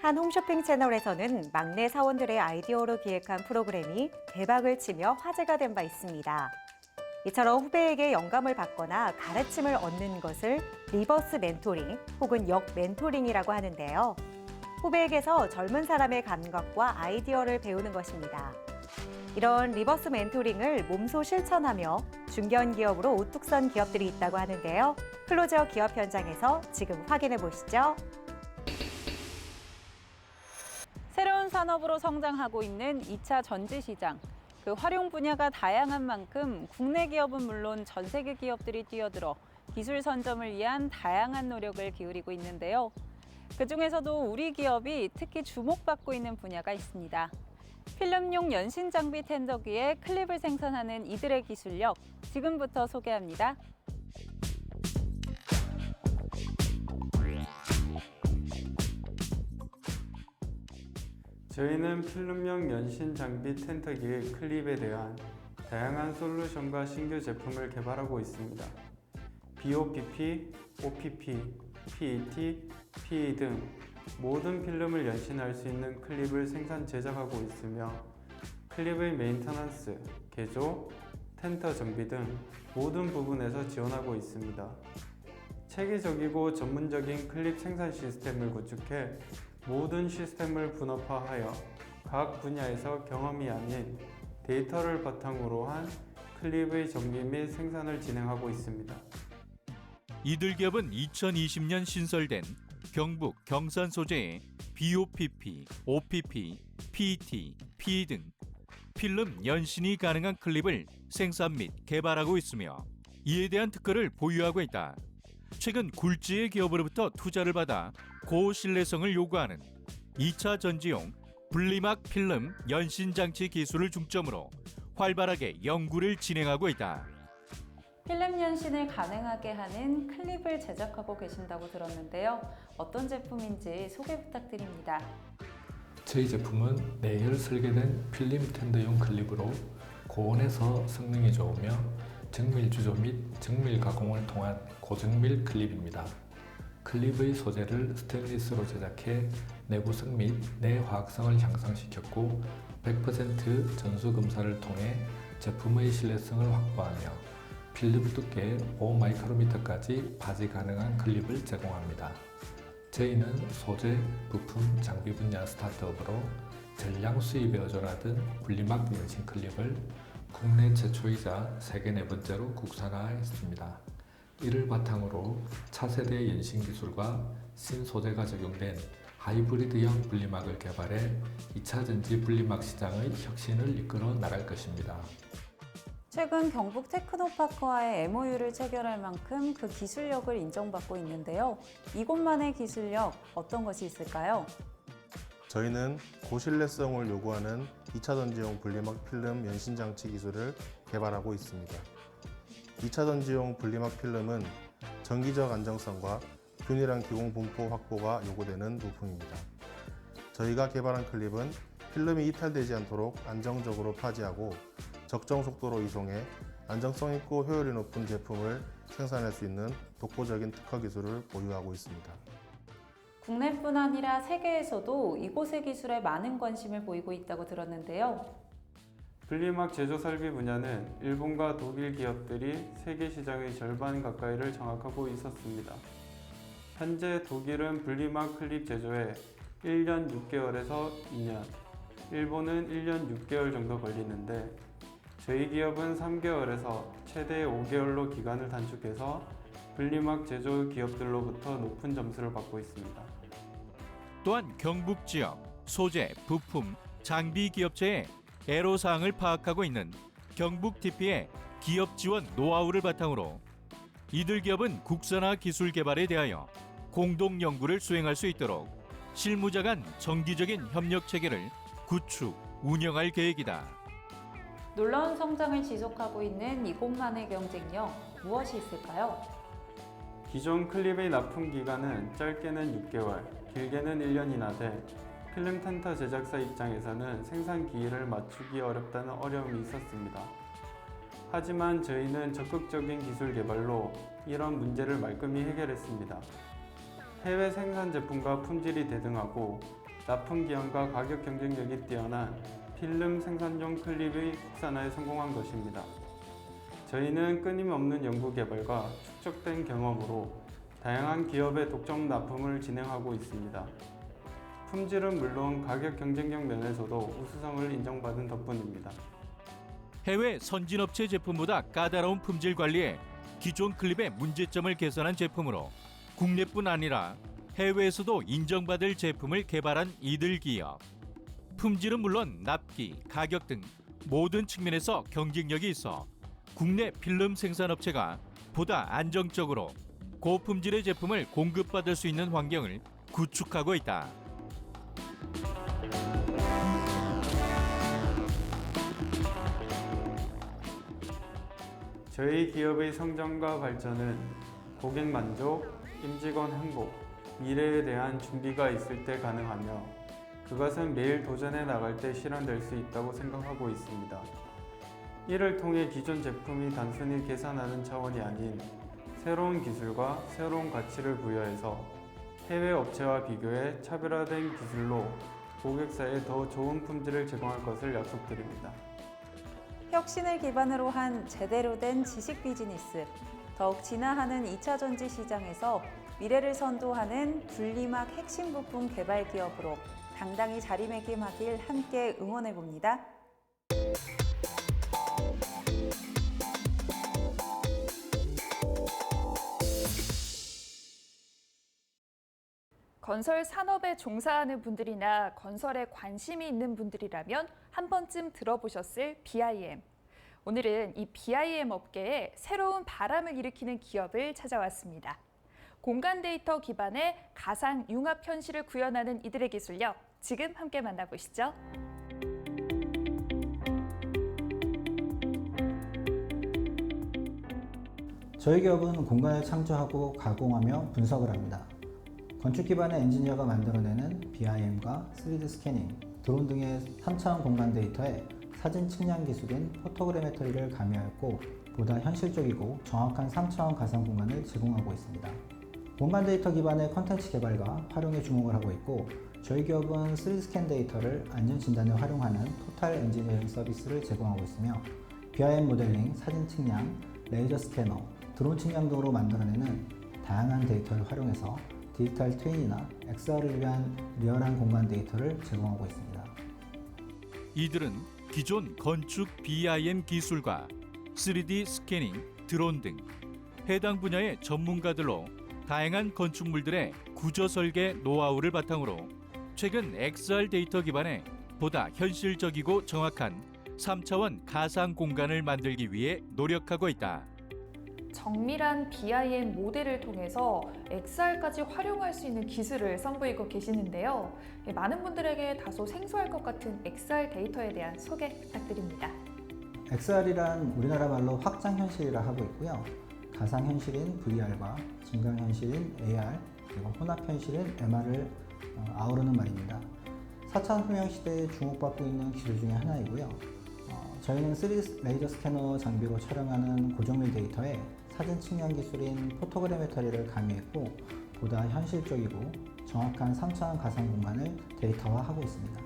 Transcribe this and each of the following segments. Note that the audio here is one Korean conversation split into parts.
한 홈쇼핑 채널에서는 막내 사원들의 아이디어로 기획한 프로그램이 대박을 치며 화제가 된 바 있습니다. 이처럼 후배에게 영감을 받거나 가르침을 얻는 것을 리버스 멘토링 혹은 역 멘토링이라고 하는데요. 후배에게서 젊은 사람의 감각과 아이디어를 배우는 것입니다. 이런 리버스 멘토링을 몸소 실천하며 중견기업으로 우뚝 선 기업들이 있다고 하는데요. 클로저 기업 현장에서 지금 확인해 보시죠. 새로운 산업으로 성장하고 있는 2차 전지시장. 그 활용 분야가 다양한 만큼 국내 기업은 물론 전 세계 기업들이 뛰어들어 기술 선점을 위한 다양한 노력을 기울이고 있는데요. 그중에서도 우리 기업이 특히 주목받고 있는 분야가 있습니다. 필름용 연신 장비 텐더기에 클립을 생산하는 이들의 기술력, 지금부터 소개합니다. 저희는 필름용 연신 장비 텐터기의 클립에 대한 다양한 솔루션과 신규 제품을 개발하고 있습니다. BOPP, OPP, PET, PE 등 모든 필름을 연신할 수 있는 클립을 생산 제작하고 있으며 클립의 메인터넌스, 개조, 텐터 정비 등 모든 부분에서 지원하고 있습니다. 체계적이고 전문적인 클립 생산 시스템을 구축해 모든 시스템을 분업화하여 각 분야에서 경험이 아닌 데이터를 바탕으로 한 클립의 정비 및 생산을 진행하고 있습니다. 이들 기업은 2020년 신설된 경북 경산 소재의 BOPP, OPP, PET, PE 등 필름 연신이 가능한 클립을 생산 및 개발하고 있으며 이에 대한 특허를 보유하고 있다. 최근 굴지의 기업으로부터 투자를 받아 고신뢰성을 요구하는 2차 전지용 분리막 필름 연신 장치 기술을 중점으로 활발하게 연구를 진행하고 있다. 필름 연신을 가능하게 하는 클립을 제작하고 계신다고 들었는데요. 어떤 제품인지 소개 부탁드립니다. 저희 제품은 내열 설계된 필름 텐더용 클립으로 고온에서 성능이 좋으며 정밀 주조 및 정밀 가공을 통한 고정밀 클립입니다. 클립의 소재를 스테인리스로 제작해 내구성 및 내화학성을 향상시켰고 100% 전수 검사를 통해 제품의 신뢰성을 확보하며 필름 두께 5마이크로미터까지 바지 가능한 클립을 제공합니다. 저희는 소재, 부품, 장비 분야 스타트업으로 전량 수입에 의존하던 분리막 연신 클립을 국내 최초이자 세계 네 번째로 국산화했습니다. 이를 바탕으로 차세대 연신 기술과 신소재가 적용된 하이브리드형 분리막을 개발해 2차 전지 분리막 시장의 혁신을 이끌어 나갈 것입니다. 최근 경북 테크노파크와의 MOU를 체결할 만큼 그 기술력을 인정받고 있는데요. 이곳만의 기술력 어떤 것이 있을까요? 저희는 고신뢰성을 요구하는 2차 전지용 분리막 필름 연신 장치 기술을 개발하고 있습니다. 2차 전지용 분리막 필름은 정기적 안정성과 균일한 기공 분포 확보가 요구되는 부품입니다. 저희가 개발한 클립은 필름이 이탈되지 않도록 안정적으로 파지하고 적정 속도로 이송해 안정성 있고 효율이 높은 제품을 생산할 수 있는 독보적인 특허 기술을 보유하고 있습니다. 국내뿐 아니라 세계에서도 이곳의 기술에 많은 관심을 보이고 있다고 들었는데요. 분리막 제조 설비 분야는 일본과 독일 기업들이 세계 시장의 절반 가까이를 장악하고 있었습니다. 현재 독일은 분리막 클립 제조에 1년 6개월에서 2년, 일본은 1년 6개월 정도 걸리는데 저희 기업은 3개월에서 최대 5개월로 기간을 단축해서 분리막 제조 기업들로부터 높은 점수를 받고 있습니다. 또한 경북 지역 소재, 부품, 장비 기업체의 애로사항을 파악하고 있는 경북 TP의 기업 지원 노하우를 바탕으로 이들 기업은 국산화 기술 개발에 대하여 공동 연구를 수행할 수 있도록 실무자 간 정기적인 협력 체계를 구축, 운영할 계획이다. 놀라운 성장을 지속하고 있는 이곳만의 경쟁력 무엇이 있을까요? 기존 클립의 납품 기간은 짧게는 6개월, 길게는 1년이나 돼 필름 텐터 제작사 입장에서는 생산 기일을 맞추기 어렵다는 어려움이 있었습니다. 하지만 저희는 적극적인 기술 개발로 이런 문제를 말끔히 해결했습니다. 해외 생산 제품과 품질이 대등하고 납품 기한과 가격 경쟁력이 뛰어난 필름 생산용 클립의 국산화에 성공한 것입니다. 저희는 끊임없는 연구 개발과 축적된 경험으로 다양한 기업의 독점 납품을 진행하고 있습니다. 품질은 물론 가격 경쟁력 면에서도 우수성을 인정받은 덕분입니다. 해외 선진업체 제품보다 까다로운 품질 관리에 기존 클립의 문제점을 개선한 제품으로 국내뿐 아니라 해외에서도 인정받을 제품을 개발한 이들 기업. 품질은 물론 납기, 가격 등 모든 측면에서 경쟁력이 있어 국내 필름 생산업체가 보다 안정적으로 고품질의 제품을 공급받을 수 있는 환경을 구축하고 있다. 저희 기업의 성장과 발전은 고객 만족, 임직원 행복, 미래에 대한 준비가 있을 때 가능하며 그것은 매일 도전해 나갈 때 실현될 수 있다고 생각하고 있습니다. 이를 통해 기존 제품이 단순히 계산하는 차원이 아닌 새로운 기술과 새로운 가치를 부여해서 해외 업체와 비교해 차별화된 기술로 고객사에 더 좋은 품질을 제공할 것을 약속드립니다. 혁신을 기반으로 한 제대로 된 지식 비즈니스, 더욱 진화하는 2차 전지 시장에서 미래를 선도하는 분리막 핵심 부품 개발 기업으로 당당히 자리매김하길 함께 응원해봅니다. 건설 산업에 종사하는 분들이나 건설에 관심이 있는 분들이라면 한 번쯤 들어보셨을 BIM. 오늘은 이 BIM 업계에 새로운 바람을 일으키는 기업을 찾아왔습니다. 공간 데이터 기반의 가상 융합 현실을 구현하는 이들의 기술력, 지금 함께 만나보시죠. 저희 기업은 공간을 창조하고 가공하며 분석을 합니다. 건축 기반의 엔지니어가 만들어내는 BIM과 3D 스캐닝, 드론 등의 3차원 공간 데이터에 사진 측량 기술인 포토그래메터리를 가미하였고 보다 현실적이고 정확한 3차원 가상 공간을 제공하고 있습니다. 공간 데이터 기반의 컨텐츠 개발과 활용에 주목을 하고 있고 저희 기업은 3D 스캔 데이터를 안전 진단에 활용하는 토탈 엔지니어링 서비스를 제공하고 있으며 BIM 모델링, 사진 측량, 레이저 스캐너, 드론 측량 등으로 만들어내는 다양한 데이터를 활용해서 디지털 트윈이나 XR을 위한 리얼한 공간 데이터를 제공하고 있습니다. 이들은 기존 건축 BIM 기술과 3D 스캐닝, 드론 등 해당 분야의 전문가들로 다양한 건축물들의 구조 설계 노하우를 바탕으로 최근 XR 데이터 기반의 보다 현실적이고 정확한 3차원 가상 공간을 만들기 위해 노력하고 있다. 정밀한 BIM 모델을 통해서 XR까지 활용할 수 있는 기술을 선보이고 계시는데요. 많은 분들에게 다소 생소할 것 같은 XR 데이터에 대한 소개 부탁드립니다. XR이란 우리나라 말로 확장현실이라 하고 있고요. 가상현실인 VR과 증강현실인 AR, 그리고 혼합현실인 MR을 아우르는 말입니다. 4차 혁명 시대에 주목받고 있는 기술 중에 하나이고요. 저희는 3D 레이저 스캐너 장비로 촬영하는 고정밀 데이터에 사진 측량 기술인 포토그래메터리를 가미했고 보다 현실적이고 정확한 3차원 가상 공간을 데이터화하고 있습니다.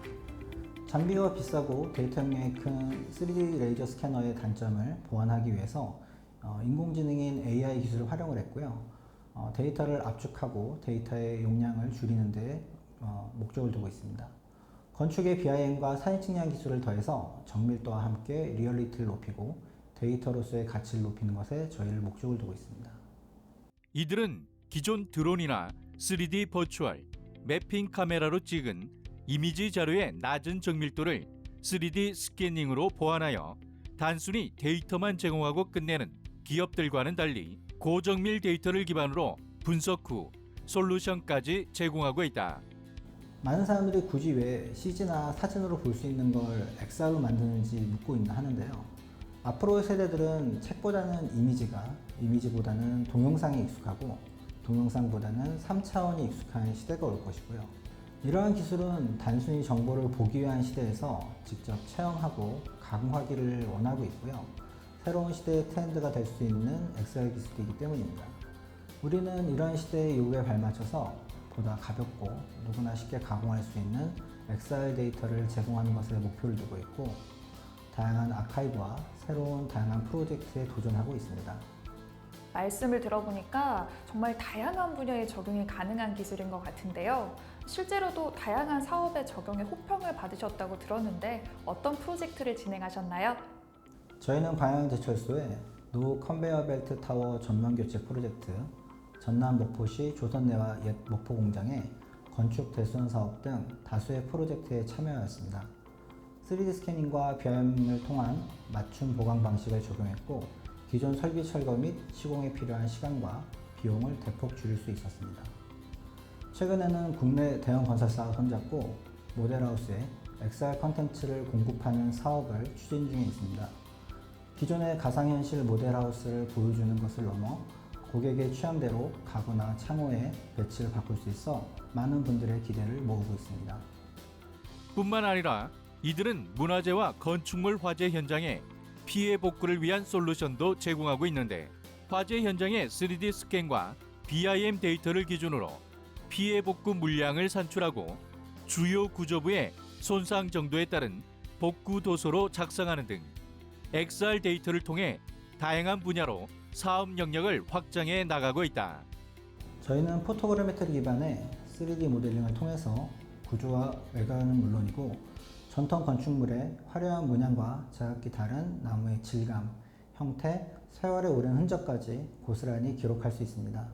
장비가 비싸고 데이터 용량이 큰 3D 레이저 스캐너의 단점을 보완하기 위해서 인공지능인 AI 기술을 활용을 했고요. 데이터를 압축하고 데이터의 용량을 줄이는 데 목적을 두고 있습니다. 건축의 BIM과 사진 측량 기술을 더해서 정밀도와 함께 리얼리티를 높이고 데이터로서의 가치를 높이는 것에 저희를 목적을 두고 있습니다. 이들은 기존 드론이나 3D 버추얼, 매핑 카메라로 찍은 이미지 자료의 낮은 정밀도를 3D 스캐닝으로 보완하여 단순히 데이터만 제공하고 끝내는 기업들과는 달리 고정밀 데이터를 기반으로 분석 후 솔루션까지 제공하고 있다. 많은 사람들이 굳이 왜 CG나 사진으로 볼 수 있는 걸 XR로 만드는지 묻고 있나 하는데요. 앞으로의 세대들은 책보다는 이미지보다는 동영상에 익숙하고 동영상보다는 3차원이 익숙한 시대가 올 것이고요. 이러한 기술은 단순히 정보를 보기 위한 시대에서 직접 체험하고 가공하기를 원하고 있고요. 새로운 시대의 트렌드가 될 수 있는 XR 기술이기 때문입니다. 우리는 이러한 시대의 요구에 발맞춰서 보다 가볍고 누구나 쉽게 가공할 수 있는 XR 데이터를 제공하는 것을 목표를 두고 있고 다양한 아카이브와 새로운 다양한 프로젝트에 도전하고 있습니다. 말씀을 들어보니까 정말 다양한 분야에 적용이 가능한 기술인 것 같은데요. 실제로도 다양한 사업에 적용해 호평을 받으셨다고 들었는데 어떤 프로젝트를 진행하셨나요? 저희는 광양제철소에 노 컨베이어 벨트 타워 전면 교체 프로젝트, 전남 목포시 조선내와 옛 목포공장의 건축 대수원 사업 등 다수의 프로젝트에 참여하였습니다. 3D 스캐닝과 BIM을 통한 맞춤 보강 방식을 적용했고 기존 설비 철거 및 시공에 필요한 시간과 비용을 대폭 줄일 수 있었습니다. 최근에는 국내 대형 건설사와 손잡고 모델하우스에 XR 컨텐츠를 공급하는 사업을 추진 중에 있습니다. 기존의 가상현실 모델하우스를 보여주는 것을 넘어 고객의 취향대로 가구나 창호의 배치를 바꿀 수 있어 많은 분들의 기대를 모으고 있습니다. 뿐만 아니라 이들은 문화재와 건축물 화재 현장에 피해 복구를 위한 솔루션도 제공하고 있는데 화재 현장의 3D 스캔과 BIM 데이터를 기준으로 피해 복구 물량을 산출하고 주요 구조부의 손상 정도에 따른 복구 도서로 작성하는 등 XR 데이터를 통해 다양한 분야로 사업 영역을 확장해 나가고 있다. 저희는 포토그래메트리 기반의 3D 모델링을 통해서 구조와 외관은 물론이고 전통 건축물의 화려한 문양과 제각기 다른 나무의 질감, 형태, 세월의 오랜 흔적까지 고스란히 기록할 수 있습니다.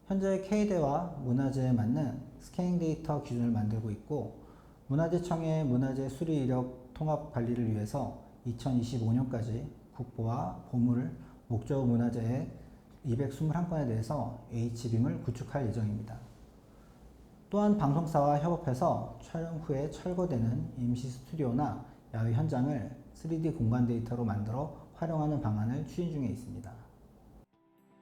현재 K대와 문화재에 맞는 스캐닝 데이터 기준을 만들고 있고 문화재청의 문화재 수리 이력 통합 관리를 위해서 2025년까지 국보와 보물, 목조 문화재의 221건에 대해서 H빔을 구축할 예정입니다. 또한 방송사와 협업해서 촬영 후에 철거되는 임시 스튜디오나 야외 현장을 3D 공간 데이터로 만들어 활용하는 방안을 추진 중에 있습니다.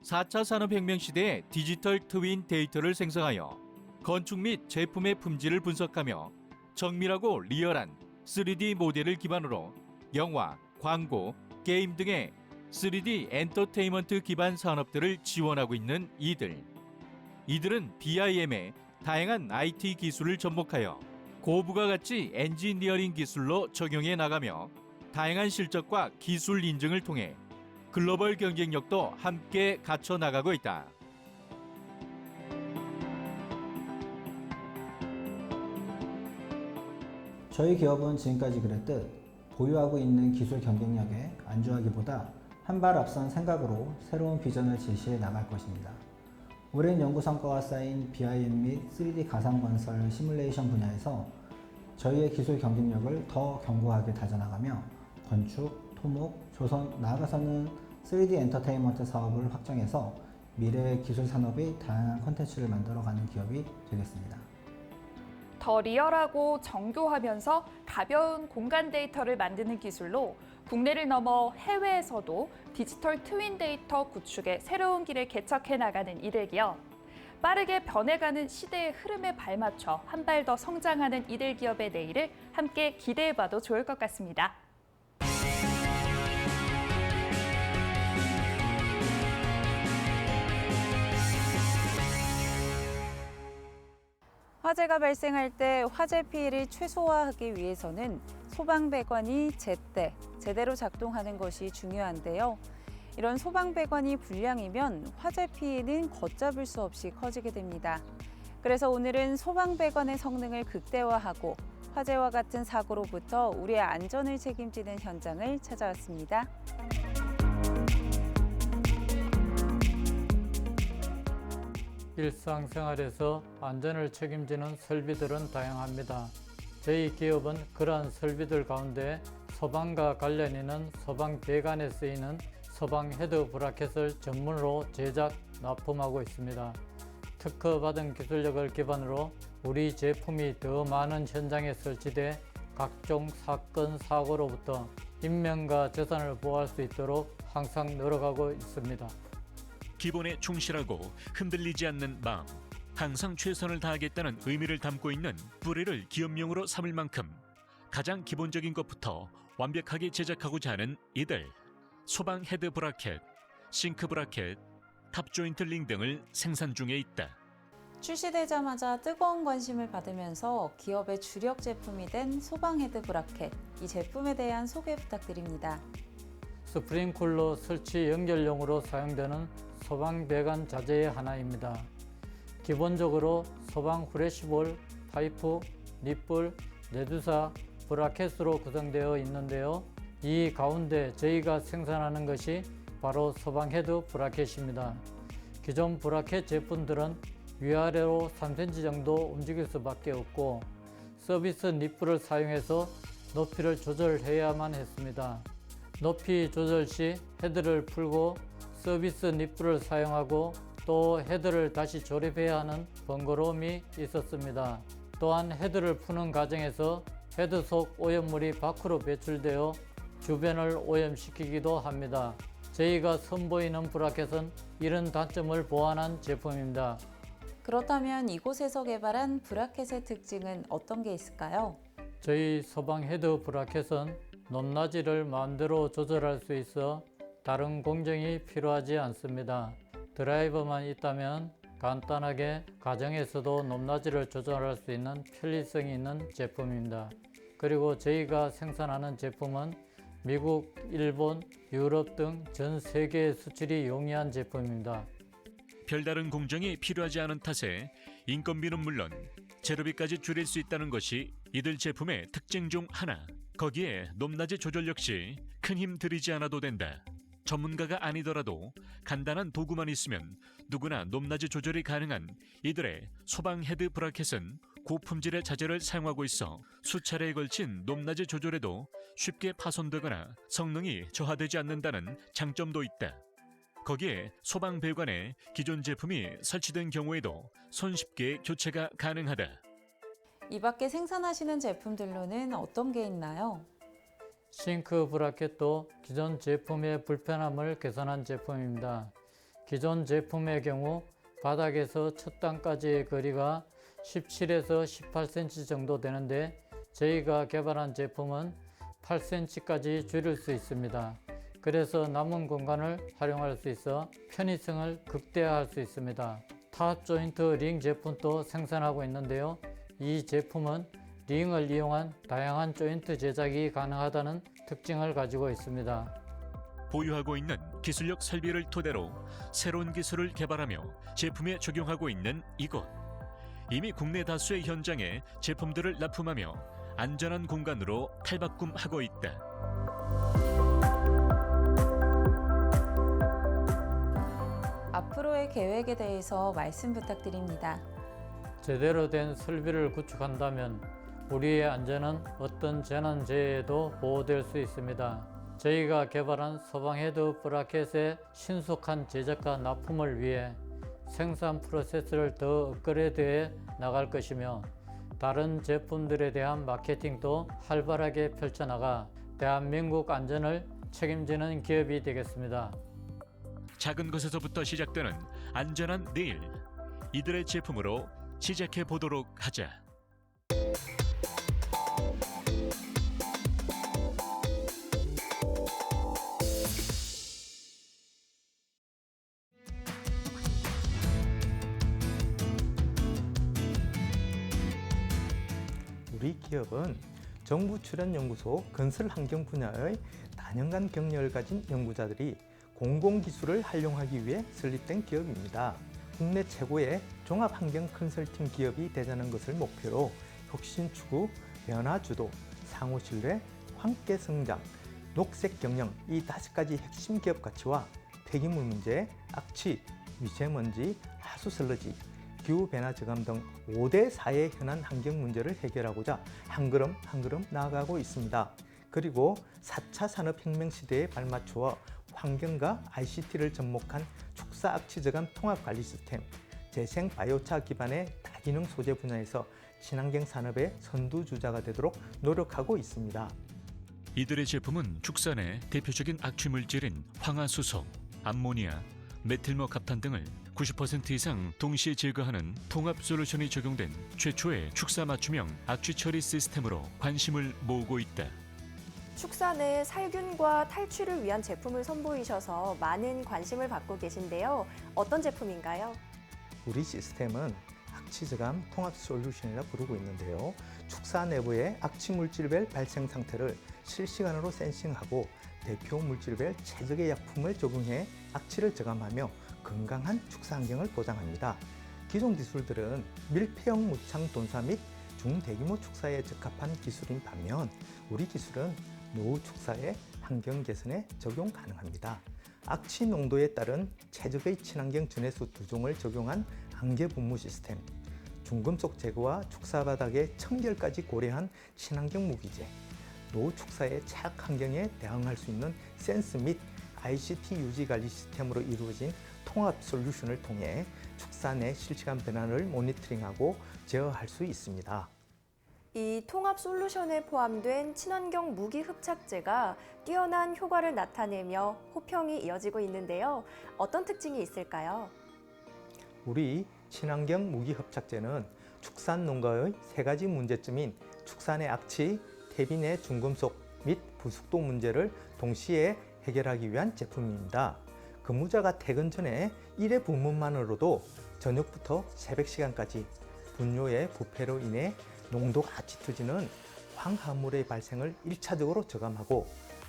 4차 산업혁명 시대의 디지털 트윈 데이터를 생성하여 건축 및 제품의 품질을 분석하며 정밀하고 리얼한 3D 모델을 기반으로 영화, 광고, 게임 등의 3D 엔터테인먼트 기반 산업들을 지원하고 있는 이들은 BIM의 다양한 IT 기술을 접목하여 고부가 가치 엔지니어링 기술로 적용해 나가며 다양한 실적과 기술 인증을 통해 글로벌 경쟁력도 함께 갖춰 나가고 있다. 저희 기업은 지금까지 그랬듯 보유하고 있는 기술 경쟁력에 안주하기보다 한 발 앞선 생각으로 새로운 비전을 제시해 나갈 것입니다. 오랜 연구 성과가 쌓인 BIM 및 3D 가상건설 시뮬레이션 분야에서 저희의 기술 경쟁력을 더 견고하게 다져나가며 건축, 토목, 조선, 나아가서는 3D 엔터테인먼트 사업을 확장해서 미래의 기술 산업의 다양한 콘텐츠를 만들어가는 기업이 되겠습니다. 더 리얼하고 정교하면서 가벼운 공간 데이터를 만드는 기술로 국내를 넘어 해외에서도 디지털 트윈 데이터 구축의 새로운 길을 개척해 나가는 이들 기업. 빠르게 변해가는 시대의 흐름에 발맞춰 한 발 더 성장하는 이들 기업의 내일을 함께 기대해봐도 좋을 것 같습니다. 화재가 발생할 때 화재 피해를 최소화하기 위해서는 소방배관이 제대로 작동하는 것이 중요한데요. 이런 소방배관이 불량이면 화재 피해는 걷잡을 수 없이 커지게 됩니다. 그래서 오늘은 소방배관의 성능을 극대화하고 화재와 같은 사고로부터 우리의 안전을 책임지는 현장을 찾아왔습니다. 일상생활에서 안전을 책임지는 설비들은 다양합니다. 저희 기업은 그러한 설비들 가운데 소방과 관련 있는 소방배관에 쓰이는 소방 헤드 브라켓을 전문으로 제작, 납품하고 있습니다. 특허받은 기술력을 기반으로 우리 제품이 더 많은 현장에 설치돼 각종 사건, 사고로부터 인명과 재산을 보호할 수 있도록 항상 노력하고 있습니다. 기본에 충실하고 흔들리지 않는 마음, 항상 최선을 다하겠다는 의미를 담고 있는 뿌리를 기업명으로 삼을 만큼 가장 기본적인 것부터 완벽하게 제작하고자 하는 이들. 소방 헤드 브라켓, 싱크 브라켓, 탑 조인트 링 등을 생산 중에 있다. 출시되자마자 뜨거운 관심을 받으면서 기업의 주력 제품이 된 소방 헤드 브라켓, 이 제품에 대한 소개 부탁드립니다. 스프링클러 설치 연결용으로 사용되는 소방 배관 자재의 하나입니다. 기본적으로 소방 후레시볼, 파이프, 립불, 내두사, 브라켓으로 구성되어 있는데요. 이 가운데 저희가 생산하는 것이 바로 소방 헤드 브라켓입니다. 기존 브라켓 제품들은 위아래로 3cm 정도 움직일 수밖에 없고 서비스 립불을 사용해서 높이를 조절해야만 했습니다. 높이 조절 시 헤드를 풀고 서비스 립불을 사용하고 또 헤드를 다시 조립해야 하는 번거로움이 있었습니다. 또한 헤드를 푸는 과정에서 헤드 속 오염물이 밖으로 배출되어 주변을 오염시키기도 합니다. 저희가 선보이는 브라켓은 이런 단점을 보완한 제품입니다. 그렇다면 이곳에서 개발한 브라켓의 특징은 어떤 게 있을까요? 저희 소방 헤드 브라켓은 높낮이를 마음대로 조절할 수 있어 다른 공정이 필요하지 않습니다. 드라이버만 있다면 간단하게 가정에서도 높낮이를 조절할 수 있는 편리성이 있는 제품입니다. 그리고 저희가 생산하는 제품은 미국, 일본, 유럽 등 전 세계에 수출이 용이한 제품입니다. 별다른 공정이 필요하지 않은 탓에 인건비는 물론 재료비까지 줄일 수 있다는 것이 이들 제품의 특징 중 하나. 거기에 높낮이 조절 역시 큰 힘 들이지 않아도 된다. 전문가가 아니더라도 간단한 도구만 있으면 누구나 높낮이 조절이 가능한 이들의 소방 헤드 브라켓은 고품질의 자재를 사용하고 있어 수차례에 걸친 높낮이 조절에도 쉽게 파손되거나 성능이 저하되지 않는다는 장점도 있다. 거기에 소방 배관에 기존 제품이 설치된 경우에도 손쉽게 교체가 가능하다. 이 밖에 생산하시는 제품들로는 어떤 게 있나요? 싱크 브라켓도 기존 제품의 불편함을 개선한 제품입니다. 기존 제품의 경우 바닥에서 첫 단까지의 거리가 17에서 18cm 정도 되는데 저희가 개발한 제품은 8cm까지 줄일 수 있습니다. 그래서 남은 공간을 활용할 수 있어 편의성을 극대화할 수 있습니다. 탑 조인트 링 제품도 생산하고 있는데요. 이 제품은 링을 이용한 다양한 조인트 제작이 가능하다는 특징을 가지고 있습니다. 보유하고 있는 기술력 설비를 토대로 새로운 기술을 개발하며 제품에 적용하고 있는 이곳. 이미 국내 다수의 현장에 제품들을 납품하며 안전한 공간으로 탈바꿈하고 있다. 앞으로의 계획에 대해서 말씀 부탁드립니다. 제대로 된 설비를 구축한다면 우리의 안전은 어떤 재난재해에도 보호될 수 있습니다. 저희가 개발한 소방 헤드 브라켓의 신속한 제작과 납품을 위해 생산 프로세스를 더 업그레이드해 나갈 것이며 다른 제품들에 대한 마케팅도 활발하게 펼쳐나가 대한민국 안전을 책임지는 기업이 되겠습니다. 작은 것에서부터 시작되는 안전한 내일. 이들의 제품으로 시작해 보도록 하자. 우리 기업은 정부 출연 연구소 건설 환경 분야의 다년간 경력을 가진 연구자들이 공공기술을 활용하기 위해 설립된 기업입니다. 국내 최고의 종합환경 컨설팅 기업이 되자는 것을 목표로 혁신 추구, 변화 주도, 상호 신뢰, 함께 성장, 녹색 경영 이 5가지 핵심 기업 가치와 폐기물 문제, 악취, 미세먼지, 하수 슬러지, 기후변화 저감 등 5대 사회 현안 환경 문제를 해결하고자 한 걸음 한 걸음 나아가고 있습니다. 그리고 4차 산업혁명 시대에 발맞추어 환경과 ICT를 접목한 축사 악취 저감 통합 관리 시스템, 재생 바이오차 기반의 다기능 소재 분야에서 친환경 산업의 선두주자가 되도록 노력하고 있습니다. 이들의 제품은 축산의 대표적인 악취 물질인 황화수소, 암모니아, 메틸머갑탄 등을 90% 이상 동시에 제거하는 통합 솔루션이 적용된 최초의 축사 맞춤형 악취 처리 시스템으로 관심을 모으고 있다. 축사 내 살균과 탈취를 위한 제품을 선보이셔서 많은 관심을 받고 계신데요. 어떤 제품인가요? 우리 시스템은 악취 저감 통합 솔루션이라 부르고 있는데요. 축사 내부의 악취 물질별 발생 상태를 실시간으로 센싱하고 대표 물질별 최적의 약품을 적용해 악취를 저감하며 건강한 축사 환경을 보장합니다. 기존 기술들은 밀폐형 무창 돈사 및 중대규모 축사에 적합한 기술인 반면 우리 기술은 노후 축사의 환경 개선에 적용 가능합니다. 악취 농도에 따른 최적의 친환경 준해수 2종을 적용한 안개 분무 시스템, 중금속 제거와 축사 바닥의 청결까지 고려한 친환경 무기재, 노후 축사의 차악 환경에 대응할 수 있는 센스 및 ICT 유지 관리 시스템으로 이루어진 통합 솔루션을 통해 축사 내 실시간 변화를 모니터링하고 제어할 수 있습니다. 이 통합 솔루션에 포함된 친환경 무기 흡착제가 뛰어난 효과를 나타내며 호평이 이어지고 있는데요. 어떤 특징이 있을까요? 우리 친환경 무기 흡착제는 축산 농가의 3가지 문제점인 축산의 악취, 퇴비 내 중금속 및 부숙도 문제를 동시에 해결하기 위한 제품입니다. 근무자가 퇴근 전에 1회 분무만으로도 저녁부터 새벽 시간까지 분뇨의 부패로 인해 농도가 짙어지는 황화물의 발생을 1차적으로 저감하고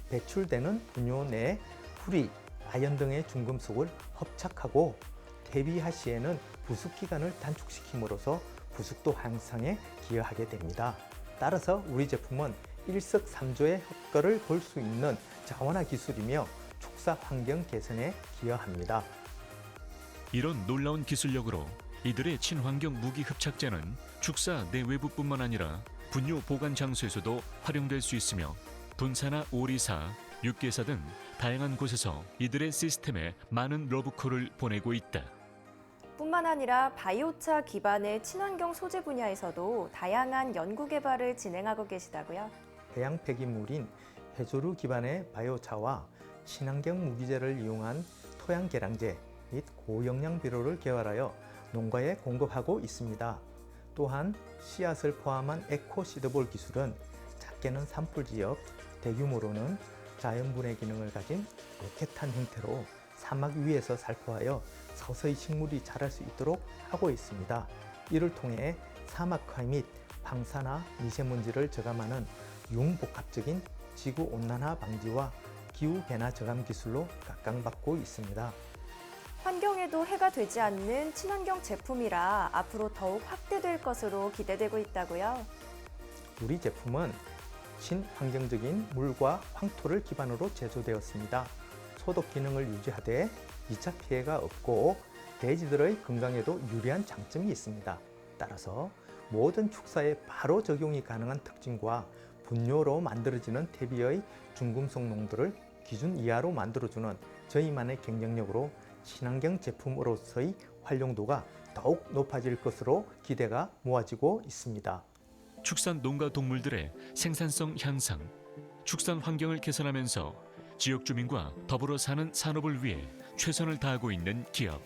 배출되는 분뇨 내 후리, 아연 등의 중금속을 흡착하고 퇴비화 시에는 부숙 기간을 단축시킴으로써 부숙도 향상에 기여하게 됩니다. 따라서 우리 제품은 일석삼조의 효과를 볼 수 있는 자원화 기술이며 축사 환경 개선에 기여합니다. 이런 놀라운 기술력으로 이들의 친환경 무기 흡착제는 축사 내외부뿐만 아니라 분뇨 보관 장소에서도 활용될 수 있으며 돈사나 오리사, 육개사 등 다양한 곳에서 이들의 시스템에 많은 러브콜을 보내고 있다. 뿐만 아니라 바이오차 기반의 친환경 소재 분야에서도 다양한 연구 개발을 진행하고 계시다고요? 해양 폐기물인 해조류 기반의 바이오차와 친환경 무기재를 이용한 토양 개량제 및 고영양 비료를 개발하여 농가에 공급하고 있습니다. 또한 씨앗을 포함한 에코 시드볼 기술은 작게는 산불 지역, 대규모로는 자연분해 기능을 가진 로켓탄 형태로 사막 위에서 살포하여 서서히 식물이 자랄 수 있도록 하고 있습니다. 이를 통해 사막화 및 황사나 미세먼지를 저감하는 융복합적인 지구온난화 방지와 기후변화 저감 기술로 각광받고 있습니다. 환경에도 해가 되지 않는 친환경 제품이라 앞으로 더욱 확대될 것으로 기대되고 있다고요? 우리 제품은 친환경적인 물과 황토를 기반으로 제조되었습니다. 소독 기능을 유지하되 2차 피해가 없고 돼지들의 건강에도 유리한 장점이 있습니다. 따라서 모든 축사에 바로 적용이 가능한 특징과 분뇨로 만들어지는 퇴비의 중금속 농도를 기준 이하로 만들어주는 저희만의 경쟁력으로 친환경 제품으로서의 활용도가 더욱 높아질 것으로 기대가 모아지고 있습니다. 축산 농가 동물들의 생산성 향상, 축산 환경을 개선하면서 지역 주민과 더불어 사는 산업을 위해 최선을 다하고 있는 기업.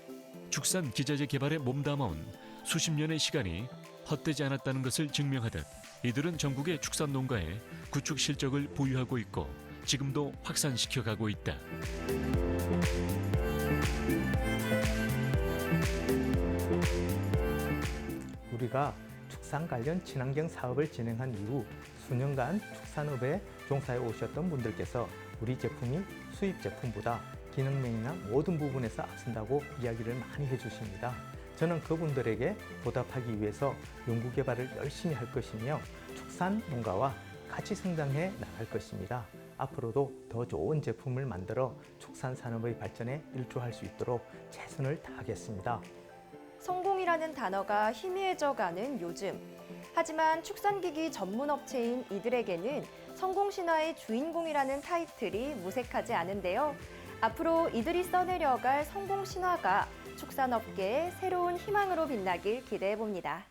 축산 기자재 개발에 몸담아온 수십 년의 시간이 헛되지 않았다는 것을 증명하듯 이들은 전국의 축산 농가에 구축 실적을 보유하고 있고 지금도 확산시켜가고 있다. 우리가 축산 관련 친환경 사업을 진행한 이후 수년간 축산업에 종사해 오셨던 분들께서 우리 제품이 수입 제품보다 기능면이나 모든 부분에서 앞선다고 이야기를 많이 해주십니다. 저는 그분들에게 보답하기 위해서 연구개발을 열심히 할 것이며 축산 농가와 같이 성장해 나갈 것입니다. 앞으로도 더 좋은 제품을 만들어 축산 산업의 발전에 일조할 수 있도록 최선을 다하겠습니다. 성공이라는 단어가 희미해져가는 요즘. 하지만 축산기기 전문 업체인 이들에게는 성공신화의 주인공이라는 타이틀이 무색하지 않은데요. 앞으로 이들이 써내려갈 성공신화가 축산업계의 새로운 희망으로 빛나길 기대해 봅니다.